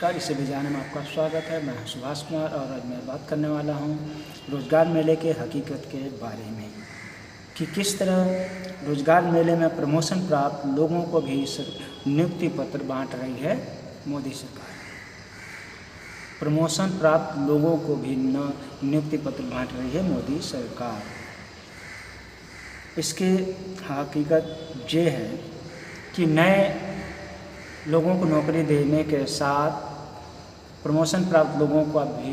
नमस्कार, इसे भी जाने में आपका स्वागत है। मैं सुभाष कुमार और आज मैं बात करने वाला हूं रोज़गार मेले के हकीकत के बारे में कि किस तरह रोज़गार मेले में प्रमोशन प्राप्त लोगों को भी नियुक्ति पत्र बांट रही है मोदी सरकार। प्रमोशन प्राप्त लोगों को भी नियुक्ति पत्र बांट रही है मोदी सरकार। इसकी हकीकत ये है कि नए लोगों को नौकरी देने के साथ प्रमोशन प्राप्त लोगों को भी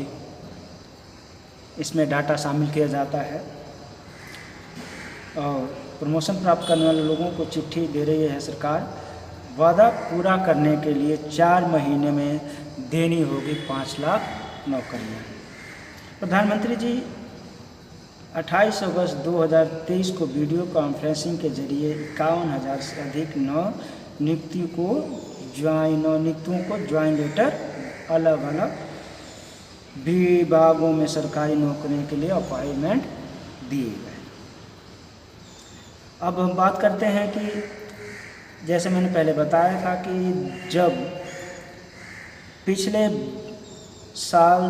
इसमें डाटा शामिल किया जाता है और प्रमोशन प्राप्त करने वाले लोगों को चिट्ठी दे रही है सरकार। वादा पूरा करने के लिए 4 महीने में देनी होगी 5 लाख नौकरियां। प्रधानमंत्री जी 28 अगस्त 2023 को वीडियो कॉन्फ्रेंसिंग के जरिए 51,000 से अधिक नियुक्तियों को ज्वाइन लेटर अलग अलग विभागों में सरकारी नौकरियों के लिए अपॉइंटमेंट दिए गए। अब हम बात करते हैं कि जैसे मैंने पहले बताया था कि जब पिछले साल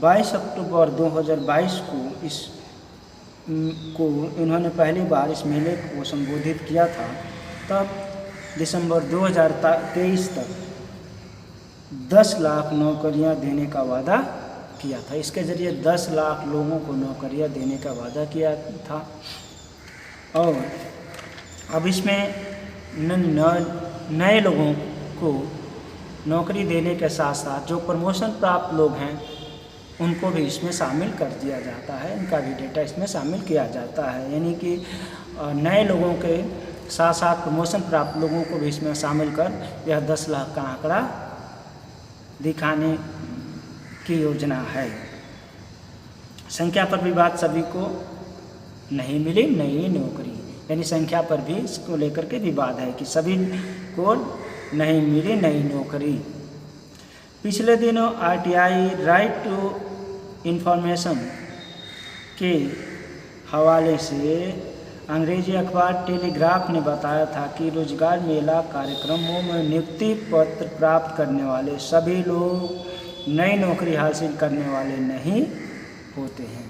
22 अक्टूबर 2022 को इन्होंने पहली बार इस मेले को संबोधित किया था, तब दिसंबर 2023 तक 10 लाख नौकरियां देने का वादा किया था। इसके ज़रिए 10 लाख लोगों को नौकरियां देने का वादा किया था और अब इसमें नए लोगों को नौकरी देने के साथ साथ जो प्रमोशन प्राप्त लोग हैं उनको भी इसमें शामिल कर दिया जाता है, इनका भी डेटा इसमें शामिल किया जाता है। यानी कि नए लोगों के साथ साथ प्रमोशन प्राप्त लोगों को भी इसमें शामिल कर यह 10 लाख का आंकड़ा दिखाने की योजना है। संख्या पर भी बात सभी को नहीं मिली नई नौकरी, यानी संख्या पर भी इसको लेकर के विवाद है कि सभी को नहीं मिली नई नौकरी। पिछले दिनों RTI राइट टू इंफॉर्मेशन के हवाले से अंग्रेजी अखबार टेलीग्राफ ने बताया था कि रोजगार मेला कार्यक्रमों में नियुक्ति पत्र प्राप्त करने वाले सभी लोग नई नौकरी हासिल करने वाले नहीं होते हैं।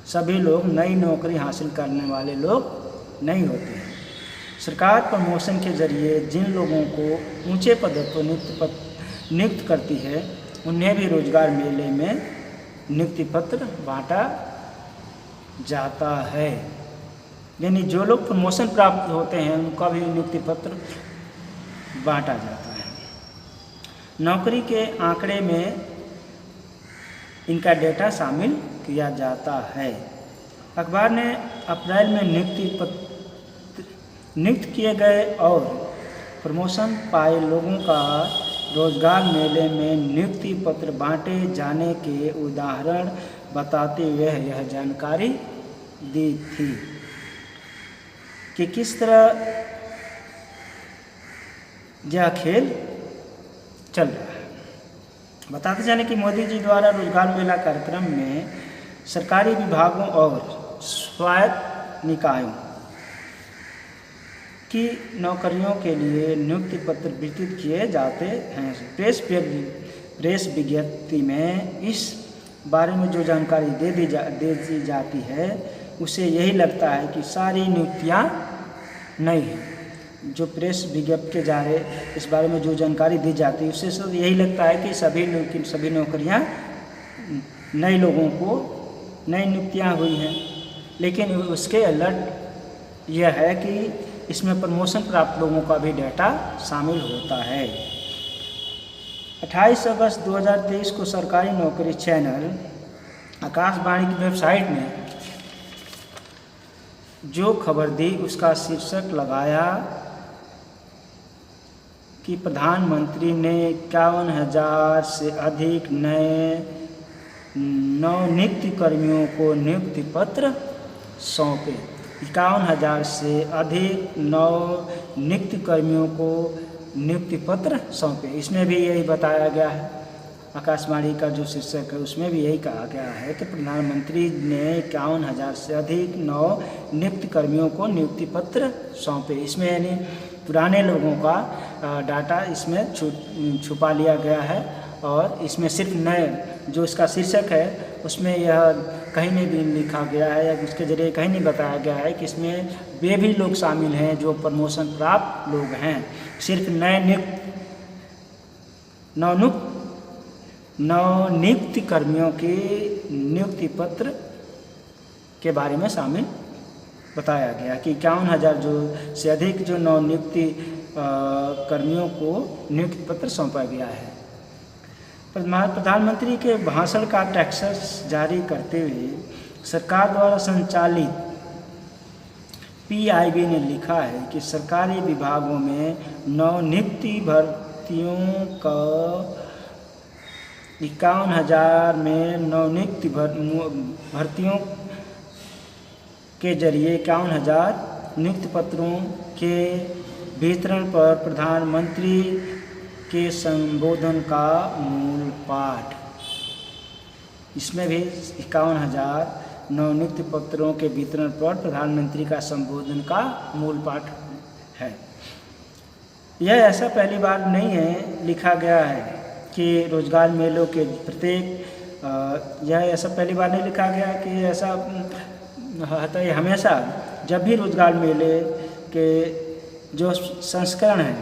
सभी लोग नई नौकरी हासिल करने वाले लोग नहीं होते हैं। सरकार प्रमोशन के जरिए जिन लोगों को ऊंचे पदों पर नियुक्त करती है उन्हें भी रोजगार मेले में नियुक्ति पत्र बांटा जाता है। यानी जो लोग प्रमोशन प्राप्त होते हैं उनका भी नियुक्ति पत्र बांटा जाता है। नौकरी के आंकड़े में इनका डेटा शामिल किया जाता है। अखबार ने अप्रैल में नियुक्त किए गए और प्रमोशन पाए लोगों का रोजगार मेले में नियुक्ति पत्र बांटे जाने के उदाहरण बताते हुए यह जानकारी दी थी कि किस तरह यह खेल चल रहा है। बताते जाने कि मोदी जी द्वारा रोजगार मेला कार्यक्रम में सरकारी विभागों और स्वायत्त निकायों की नौकरियों के लिए नियुक्ति पत्र वितरित किए जाते हैं। प्रेस विज्ञप्ति में इस बारे में जो जानकारी दे दी जाती है उसे यही लगता है कि सारी नियुक्तियां नई हैं। जो प्रेस विज्ञप्ति के जारे इस बारे में जो जानकारी दी जाती है उससे यही लगता है कि सभी नौकरियां नए लोगों को नई नियुक्तियां हुई हैं, लेकिन उसके अलर्ट यह है कि इसमें प्रमोशन प्राप्त लोगों का भी डेटा शामिल होता है। 28 अगस्त 2023 को सरकारी नौकरी चैनल आकाशवाणी की वेबसाइट में जो खबर दी उसका शीर्षक लगाया कि प्रधानमंत्री ने 51,000 से अधिक नए नवनियुक्त कर्मियों को नियुक्ति पत्र सौंपे। 51,000 से अधिक नवनियुक्त कर्मियों को नियुक्ति पत्र सौंपे। इसमें भी यही बताया गया है, आकाशवाणी का जो शीर्षक है उसमें भी यही कहा गया है कि प्रधानमंत्री ने 51,000 से अधिक नवनियुक्त कर्मियों को नियुक्ति पत्र सौंपे। इसमें यानी पुराने लोगों का डाटा इसमें छुपा लिया गया है और इसमें सिर्फ नए जो इसका शीर्षक है उसमें यह कहीं नहीं भी लिखा गया है या उसके जरिए कहीं नहीं बताया गया है कि इसमें वे भी लोग शामिल हैं जो प्रमोशन प्राप्त लोग हैं। सिर्फ नवनियुक्त कर्मियों के नियुक्ति पत्र के बारे में शामिल बताया गया कि 51,000 जो से अधिक जो नवनियुक्ति कर्मियों को नियुक्ति पत्र सौंपा गया है। प्रधानमंत्री के भाषण का टेक्स्ट जारी करते हुए सरकार द्वारा संचालित PIB ने लिखा है कि सरकारी विभागों में नवनियुक्ति भर्तियों का 51,000 में नवनियुक्ति भर्तियों के जरिए 51,000 नियुक्ति पत्रों के वितरण पर प्रधानमंत्री के संबोधन का मूल पाठ। इसमें भी 51,000 नवनियुक्ति पत्रों के वितरण पर प्रधानमंत्री का संबोधन का मूल पाठ है। यह ऐसा पहली बार नहीं है लिखा गया है कि रोजगार मेलों के प्रत्येक यह ऐसा पहली बार नहीं लिखा गया कि ऐसा होता है। हमेशा जब भी रोजगार मेले के जो संस्करण है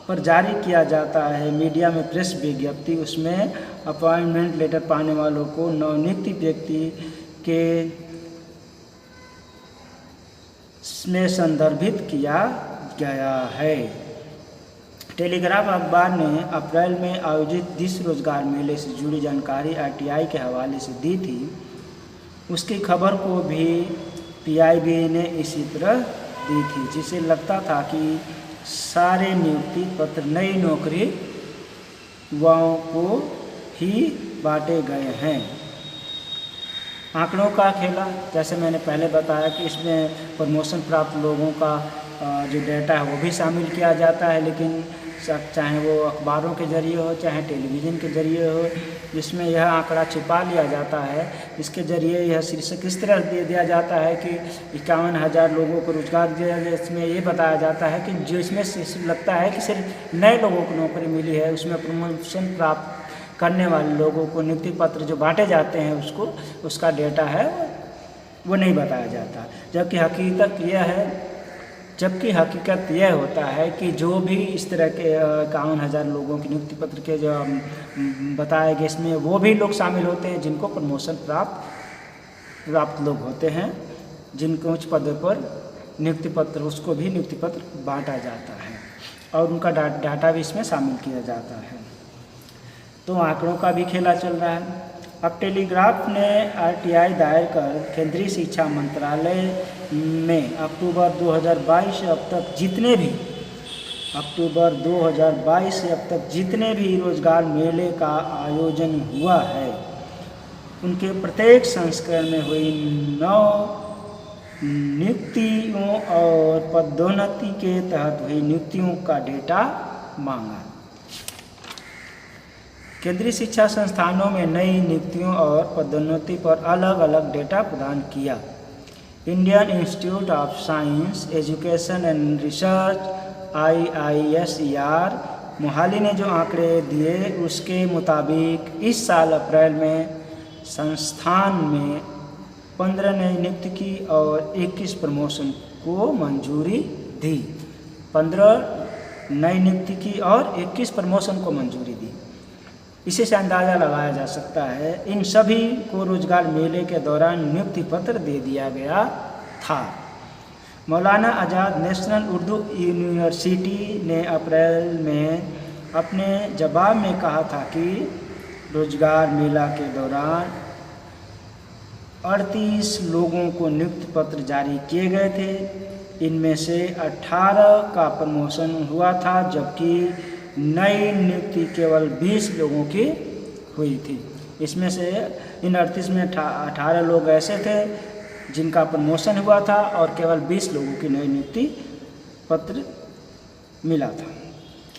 पर जारी किया जाता है मीडिया में प्रेस विज्ञप्ति, उसमें अपॉइंटमेंट लेटर पाने वालों को नवनियुक्त व्यक्ति के में संदर्भित किया गया है। टेलीग्राफ अखबार ने अप्रैल में आयोजित 20 रोजगार मेले से जुड़ी जानकारी RTI के हवाले से दी थी। उसकी खबर को भी PIB ने इसी तरह दी थी, जिसे लगता था कि सारे नियुक्ति पत्र नई नौकरी युवाओं को ही बांटे गए हैं। आंकड़ों का खेला, जैसे मैंने पहले बताया कि इसमें प्रमोशन प्राप्त लोगों का जो डेटा है वो भी शामिल किया जाता है, लेकिन चाहे वो अखबारों के जरिए हो चाहे टेलीविज़न के जरिए हो, जिसमें यह आंकड़ा छिपा लिया जाता है। इसके जरिए यह शीर्षक इस तरह दे दिया जाता है कि 51,000 लोगों को रोजगार दिया जाए। इसमें ये बताया जाता है कि जो इसमें लगता है कि सिर्फ नए लोगों को नौकरी मिली है, उसमें प्रमोशन प्राप्त करने वाले लोगों को नियुक्ति पत्र जो बांटे जाते हैं उसका डेटा है वो नहीं बताया जाता। जबकि हकीकत यह होता है कि जो भी इस तरह के 51,000 लोगों की नियुक्ति पत्र के जो बताए गए इसमें वो भी लोग शामिल होते हैं जिनको प्रमोशन प्राप्त लोग होते हैं, जिनको उच्च पदों पर नियुक्ति पत्र उसको भी नियुक्ति पत्र बांटा जाता है और उनका डाटा भी इसमें शामिल किया जाता है। तो आंकड़ों का भी खेला चल रहा है। अब टेलीग्राफ ने RTI दायर कर केंद्रीय शिक्षा मंत्रालय में अक्टूबर 2022 से अब तक जितने भी रोजगार मेले का आयोजन हुआ है उनके प्रत्येक संस्करण में हुई नियुक्तियों और पदोन्नति के तहत हुई नियुक्तियों का डेटा मांगा। केंद्रीय शिक्षा संस्थानों में नई नियुक्तियों और पदोन्नति पर अलग अलग डेटा प्रदान किया। Indian institute of science education and research IISER Mohali ने जो आंकड़े दिए उसके मुताबिक इस साल अप्रैल में संस्थान में 15 नई नियुक्ति की और 21 प्रमोशन को मंजूरी दी। 15 नई नियुक्ति की और 21 प्रमोशन को मंजूरी दी। इसी से अंदाज़ा लगाया जा सकता है इन सभी को रोजगार मेले के दौरान नियुक्ति पत्र दे दिया गया था। मौलाना आज़ाद नेशनल उर्दू यूनिवर्सिटी ने अप्रैल में अपने जवाब में कहा था कि रोजगार मेला के दौरान 38 लोगों को नियुक्ति पत्र जारी किए गए थे। इनमें से 18 का प्रमोशन हुआ था, जबकि नई नियुक्ति केवल 20 लोगों की हुई थी। इसमें से इन 38 में 18 लोग ऐसे थे जिनका प्रमोशन हुआ था और केवल 20 लोगों की नई नियुक्ति पत्र मिला था।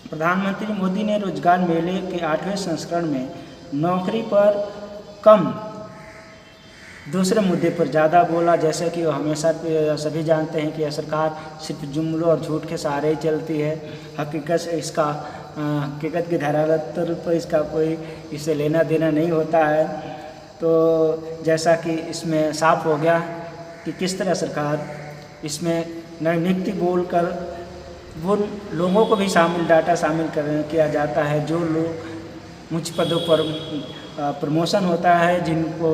प्रधानमंत्री मोदी ने रोजगार मेले के 8वें संस्करण में नौकरी पर कम दूसरे मुद्दे पर ज़्यादा बोला, जैसे कि हमेशा सभी जानते हैं कि यह सरकार सिर्फ जुमलों और झूठ के सहारे ही चलती है। हकीकत से इसका हकीकत की धरातल पर इसका कोई इससे लेना देना नहीं होता है। तो जैसा कि इसमें साफ हो गया कि किस तरह सरकार इसमें नीति बोलकर वो लोगों को भी डाटा शामिल किया जाता है जो लोग उच्च पदों पर प्रमोशन होता है, जिनको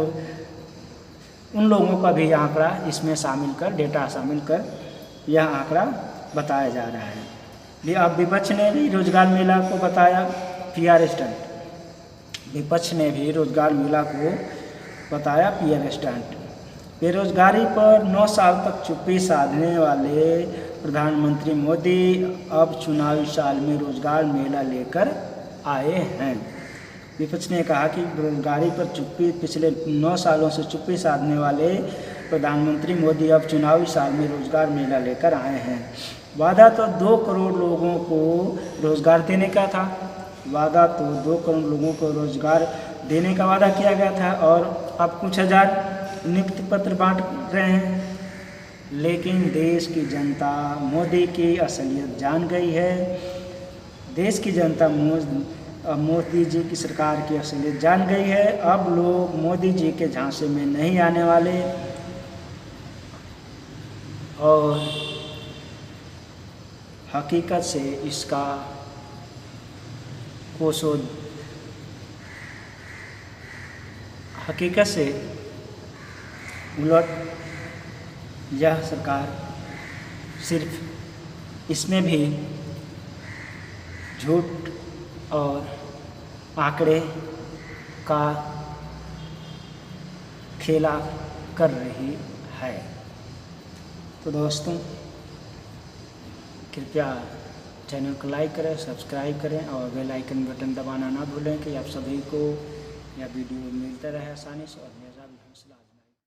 उन लोगों का भी आंकड़ा इसमें शामिल कर डेटा शामिल कर यह आंकड़ा बताया जा रहा है। अब विपक्ष ने भी रोजगार मेला को बताया PR स्टंट। विपक्ष ने भी रोजगार मेला को बताया PR स्टंट। बेरोजगारी पर 9 साल तक चुप्पी साधने वाले प्रधानमंत्री मोदी अब चुनावी साल में रोजगार मेला लेकर आए हैं। विपक्ष ने कहा कि बेरोजगारी पर पिछले 9 सालों से चुप्पी साधने वाले प्रधानमंत्री मोदी अब चुनावी साल में रोजगार मेला लेकर आए हैं। वादा तो 2 करोड़ लोगों को रोजगार देने का था। 2 करोड़ लोगों को रोजगार देने का वादा किया गया था और अब कुछ हजार नियुक्ति पत्र बांट रहे हैं। लेकिन देश की जनता मोदी की असलियत जान गई है। देश की जनता मोदी जी की सरकार की असलियत जान गई है। अब लोग मोदी जी के झांसे में नहीं आने वाले और हकीकत से इसका हकीकत से उलट यह सरकार सिर्फ इसमें भी झूठ और आंकड़े का खेला कर रही है। तो दोस्तों कृपया चैनल को लाइक करें, सब्सक्राइब करें और बेल आइकन बटन दबाना ना भूलें कि आप सभी को यह वीडियो मिलता रहे आसानी से और मेरा भी हौसला